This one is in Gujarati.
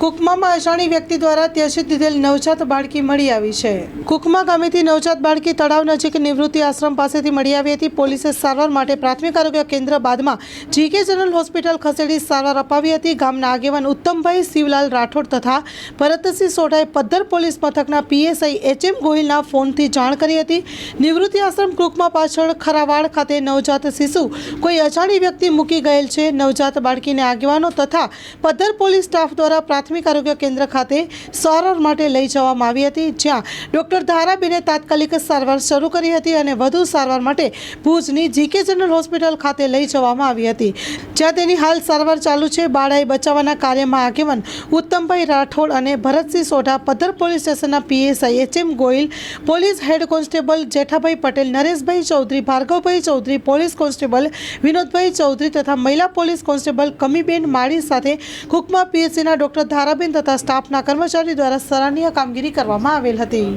કુકમામાં અજાણી વ્યક્તિ દ્વારા ત્યજી દીધેલ નવજાત બાળકી મળી આવી છે। કુકમા ગામેથી નવજાત બાળકી તળાવ નજીક નિવૃત્તિ આશ્રમ પાસેથી મળી આવી હતી। પોલીસે સારવાર માટે પ્રાથમિક આરોગ્ય કેન્દ્ર બાદમાં જીકે જનરલ હોસ્પિટલ ખસેડી સારવાર અપાવી હતી। ગામના આગેવાન ઉત્તમભાઈ શિવલાલ રાઠોડ તથા ભરતસિંહ સોઢાએ પદ્ધર પોલીસ મથકના પીએસઆઈ એચએમ ગોહિલના ફોનથી જાણ કરી હતી। નિવૃત્તિ આશ્રમ કુકમા પાછળ ખરાવાડ ખાતે નવજાત શિશુ કોઈ અજાણી વ્યક્તિ મૂકી ગયેલ છે। નવજાત બાળકીને આગેવાનો તથા પદ્ધર પોલીસ સ્ટાફ દ્વારા પ્રાથમિક આરોગ્ય કેન્દ્ર ખાતે સારવાર માટે લઈ જવામાં આવી હતી, જ્યાં ડોક્ટર ધારાબેને તાત્કાલિક સારવાર શરૂ કરી હતી અને વધુ સારવાર માટે ભુજની જીકે જનરલ હોસ્પિટલ ખાતે લઈ જવામાં આવી હતી, જ્યાં તેની હાલ સારવાર ચાલુ છે। બાળાએ બચાવવાના કાર્યમાં આગેવાન ઉત્તમભાઈ રાઠોડ અને ભરતસિંહ સોઢા, પદ્ધર પોલીસ સ્ટેશનના PSI HM Gohil, police head constable Jethabhai Patel, Nareshbhai Chaudhari, Bhargavbhai Chaudhari, police constable Vinodbhai Chaudhari તથા મહિલા પોલીસ કોન્સ્ટેબલ કમીબેન માળી સાથે કુકમા પીએસસીના ડોક્ટર ધારાબેન તથા સ્ટાફના કર્મચારીઓ દ્વારા સરાહનીય કામગીરી કરવામાં આવેલ હતી।